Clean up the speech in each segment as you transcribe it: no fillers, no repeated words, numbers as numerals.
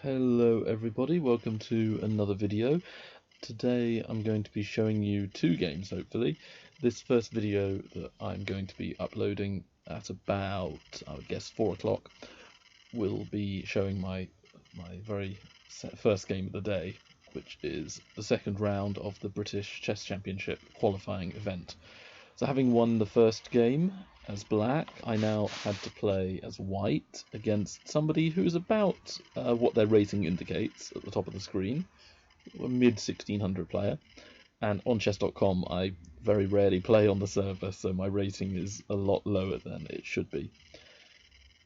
Hello everybody, welcome to another video. Today I'm going to be showing you two games, hopefully. This first video that I'm going to be uploading at about, I would guess, 4 o'clock will be showing my very first game of the day, which is the second round of the British Chess Championship qualifying event. So having won the first game as black, I now had to play as white against somebody who's about what their rating indicates at the top of the screen, a mid-1600 player. And on chess.com I very rarely play on the server, so my rating is a lot lower than it should be.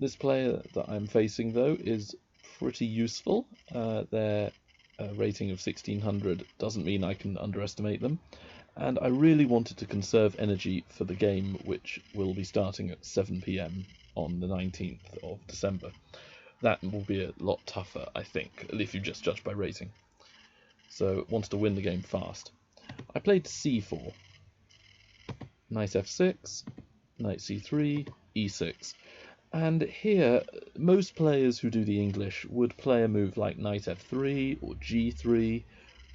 This player that I'm facing, though, is pretty useful. Their rating of 1600 doesn't mean I can underestimate them. And I really wanted to conserve energy for the game, which will be starting at 7 PM on the 19th of December. That will be a lot tougher, I think, if you just judge by rating. So wanted to win the game fast. I played c4, knight f6, knight c3, e6. And here, most players who do the English would play a move like knight f3 or g3,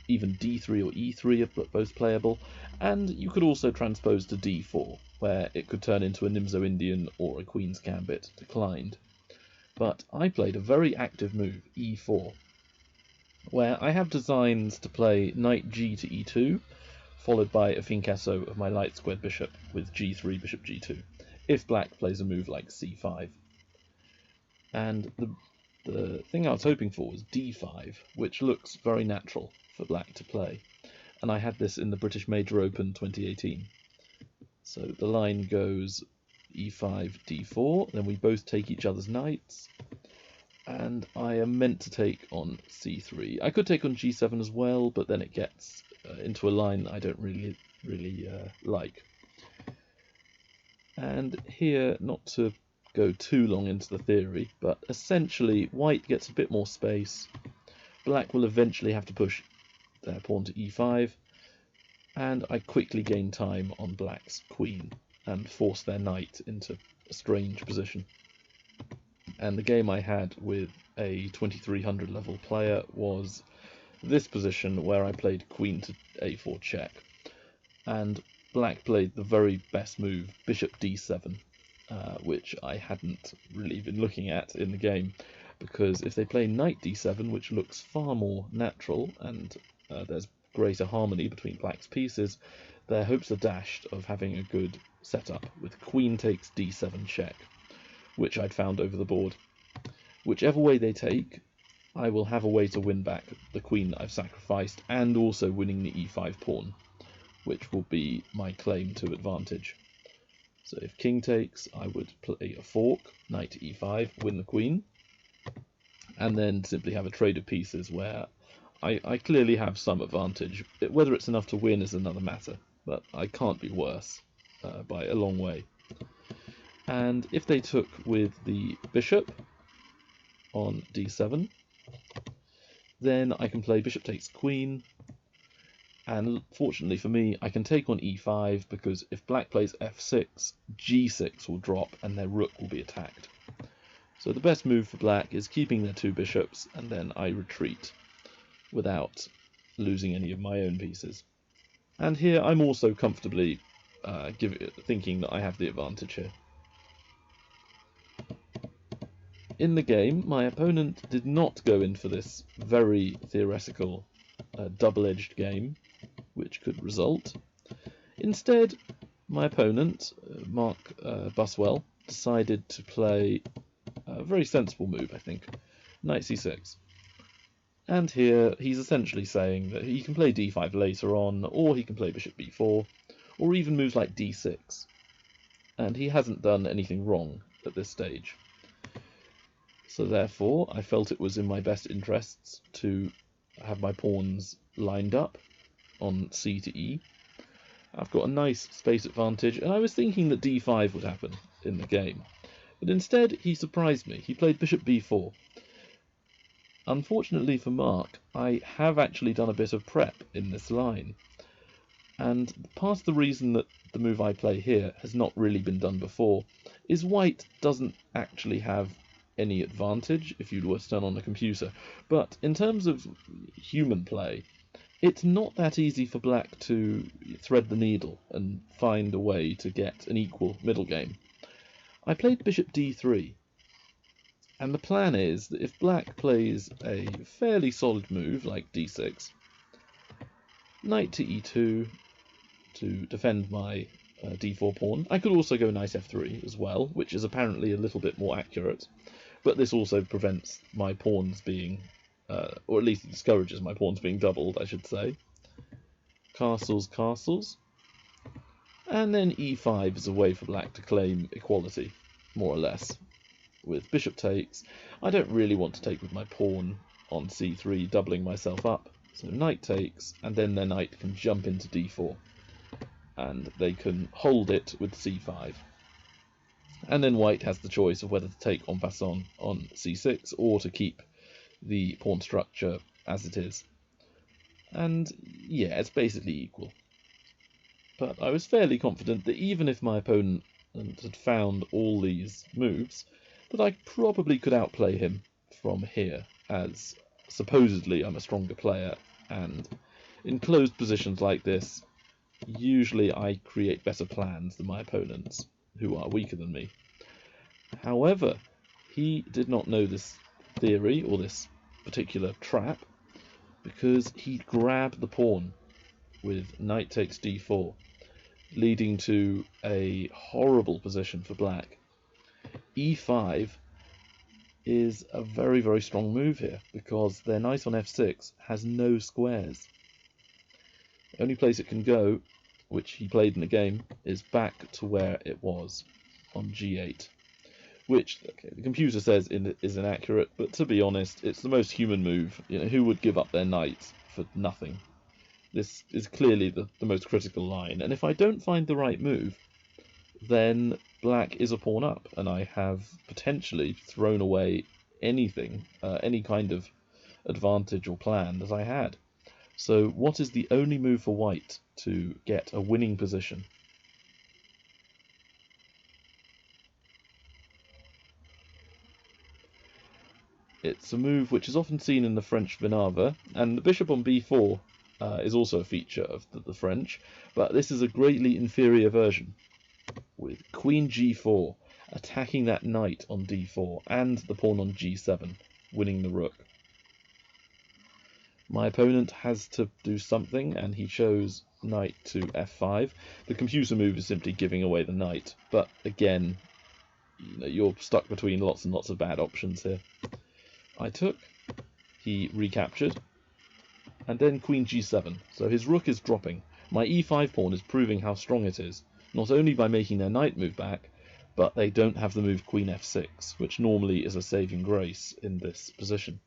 even d3 or e3 are both playable, and you could also transpose to d4, where it could turn into a Nimzo-Indian or a Queen's Gambit declined. But I played a very active move, e4, where I have designs to play knight g to e2, followed by a fincasso of my light squared bishop with g3, bishop g2, if black plays a move like c5. And the thing I was hoping for was d5, which looks very natural for black to play. And I had this in the British Major Open 2018. So the line goes e5, d4, then we both take each other's knights, and I am meant to take on c3. I could take on g7 as well, but then it gets into a line I don't really like. And here, not to go too long into the theory, but essentially white gets a bit more space. Black will eventually have to push their pawn to e5, and I quickly gain time on black's queen and force their knight into a strange position. And the game I had with a 2300 level player was this position where I played queen to a4 check, and black played the very best move, bishop d7, which I hadn't really been looking at in the game, because if they play knight d7, which looks far more natural and there's greater harmony between black's pieces, their hopes are dashed of having a good setup with queen takes d7 check, which I'd found over the board. Whichever way they take, I will have a way to win back the queen that I've sacrificed, and also winning the e5 pawn, which will be my claim to advantage. So if king takes, I would play a fork, knight to e5, win the queen, and then simply have a trade of pieces where I clearly have some advantage. Whether it's enough to win is another matter, but I can't be worse by a long way. And if they took with the bishop on d7, then I can play bishop takes queen, and fortunately for me, I can take on e5, because if black plays f6, g6 will drop and their rook will be attacked. So the best move for black is keeping their two bishops, and then I retreat without losing any of my own pieces. And here I'm also comfortably thinking that I have the advantage here. In the game, my opponent did not go in for this very theoretical double-edged game, which could result. Instead, my opponent, Mark Buswell, decided to play a very sensible move, I think, knight c6. And here he's essentially saying that he can play d5 later on, or he can play bishop b4, or even moves like d6. And he hasn't done anything wrong at this stage. So therefore, I felt it was in my best interests to have my pawns lined up on c to e. I've got a nice space advantage, and I was thinking that d5 would happen in the game. But instead, he surprised me. He played bishop b4. Unfortunately for Mark, I have actually done a bit of prep in this line. And part of the reason that the move I play here has not really been done before is white doesn't actually have any advantage if you were to turn on a computer, but in terms of human play, it's not that easy for black to thread the needle and find a way to get an equal middle game. I played bishop d3, and the plan is that if black plays a fairly solid move like d6, knight to e2 to defend my d4 pawn. I could also go knight f3 as well, which is apparently a little bit more accurate, but this also prevents my pawns being, or at least it discourages my pawns being doubled, I should say. Castles, castles. And then e5 is a way for black to claim equality, more or less. With bishop takes, I don't really want to take with my pawn on c3, doubling myself up. So knight takes, and then their knight can jump into d4. And they can hold it with c5. And then white has the choice of whether to take en passant on c6 or to keep the pawn structure as it is. And yeah, it's basically equal. But I was fairly confident that even if my opponent had found all these moves, that I probably could outplay him from here, as supposedly I'm a stronger player, and in closed positions like this, usually I create better plans than my opponents, who are weaker than me. However, he did not know this theory, or this particular trap, because he grabbed the pawn with knight takes d4, leading to a horrible position for black. e5 is a very, very strong move here, because their knight on f6 has no squares. The only place it can go, which he played in the game, is back to where it was on g8, which the computer says is inaccurate, but to be honest, it's the most human move. You know, who would give up their knight for nothing? This is clearly the most critical line, and if I don't find the right move, then black is a pawn up, and I have potentially thrown away anything, any kind of advantage or plan that I had. So what is the only move for white to get a winning position? It's a move which is often seen in the French Vinava, and the bishop on b4 is also a feature of the French, but this is a greatly inferior version, with queen g4 attacking that knight on d4 and the pawn on g7, winning the rook. My opponent has to do something, and he chose knight to f5. The computer move is simply giving away the knight, but again, you're stuck between lots and lots of bad options here. I took, he recaptured, and then queen g7, so his rook is dropping. My e5 pawn is proving how strong it is, not only by making their knight move back, but they don't have the move queen f6, which normally is a saving grace in this position.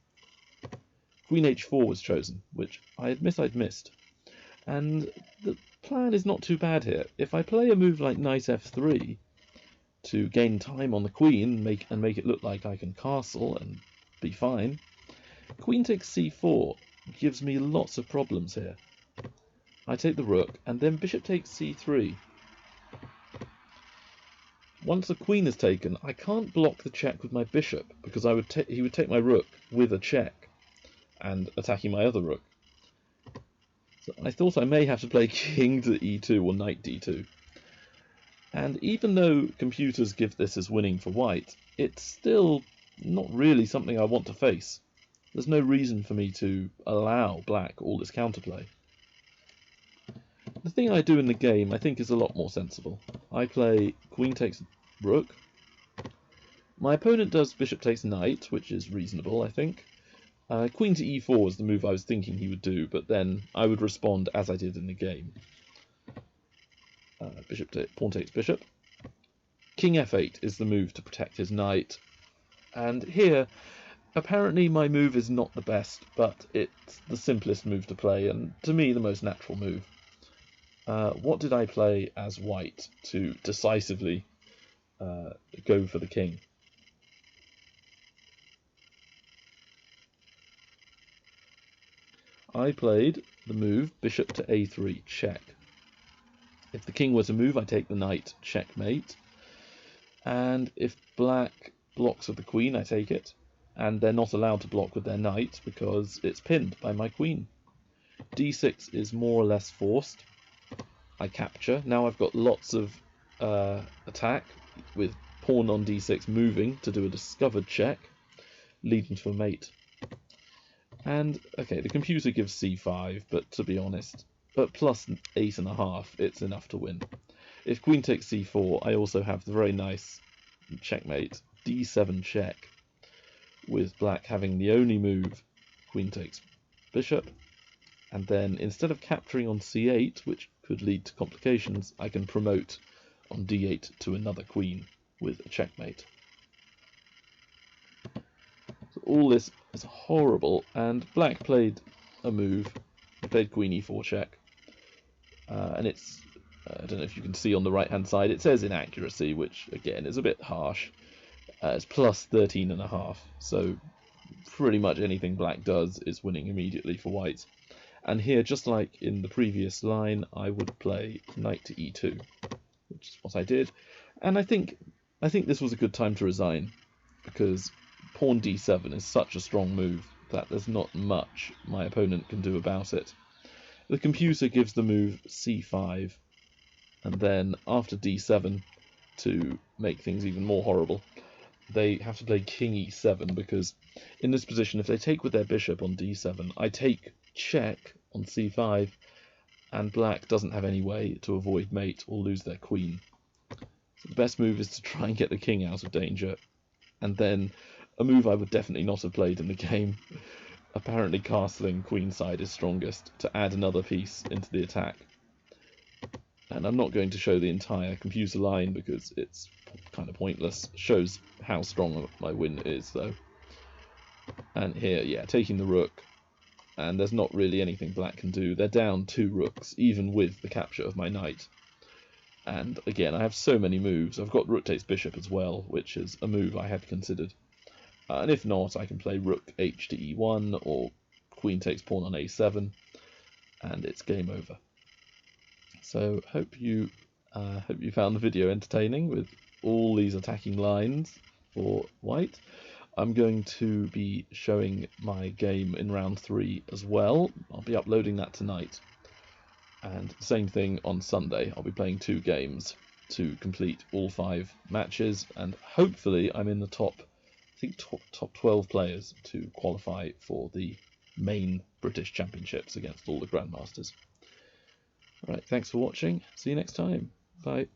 Queen h4 was chosen, which I admit I'd missed. And the plan is not too bad here. If I play a move like knight f3 to gain time on the queen and make it look like I can castle and be fine, queen takes c4 gives me lots of problems here. I take the rook, and then bishop takes c3. Once the queen is taken, I can't block the check with my bishop, because he would take my rook with a check, and attacking my other rook. So I thought I may have to play king to e2 or knight d2. And even though computers give this as winning for white, it's still not really something I want to face. There's no reason for me to allow black all this counterplay. The thing I do in the game I think is a lot more sensible. I play queen takes rook. My opponent does bishop takes knight, which is reasonable, I think. Queen to e4 is the move I was thinking he would do, but then I would respond as I did in the game. Pawn takes bishop. King f8 is the move to protect his knight. And here, apparently my move is not the best, but it's the simplest move to play, and to me the most natural move. What did I play as white to decisively go for the king? I played the move bishop to a3 check. If the king were to move, I take the knight checkmate. And if black blocks with the queen, I take it, and they're not allowed to block with their knight because it's pinned by my queen. d6 is more or less forced. I capture. Now I've got lots of attack with pawn on d6 moving to do a discovered check, leading to a mate. And, okay, the computer gives c5, but to be honest, at plus 8.5, it's enough to win. If queen takes c4, I also have the very nice checkmate, d7 check, with black having the only move, queen takes bishop, and then instead of capturing on c8, which could lead to complications, I can promote on d8 to another queen with a checkmate. So all this is horrible, and black played a move. He played queen e4 check, and it's, I don't know if you can see on the right hand side, it says inaccuracy, which again is a bit harsh. It's plus 13.5, so pretty much anything black does is winning immediately for white. And here, just like in the previous line, I would play knight to e2, which is what I did. And I think this was a good time to resign, because pawn d7 is such a strong move that there's not much my opponent can do about it. The computer gives the move c5, and then after d7, to make things even more horrible, they have to play king e7, because in this position, if they take with their bishop on d7, I take check on c5, and black doesn't have any way to avoid mate or lose their queen. So the best move is to try and get the king out of danger, and then a move I would definitely not have played in the game, apparently castling queenside is strongest, to add another piece into the attack. And I'm not going to show the entire computer line because it's kind of pointless. Shows how strong my win is though. And here, yeah, taking the rook, and there's not really anything black can do. They're down 2 rooks, even with the capture of my knight. And again, I have so many moves. I've got rook takes bishop as well, which is a move I had considered. And if not, I can play rook h to e1 or queen takes pawn on a7, and it's game over. So hope you found the video entertaining with all these attacking lines for white. I'm going to be showing my game in round 3 as well. I'll be uploading that tonight. And same thing on Sunday. I'll be playing 2 games to complete all 5 matches, and hopefully I'm in the top 12 players to qualify for the main British Championships against all the Grandmasters. Alright, thanks for watching. See you next time. Bye.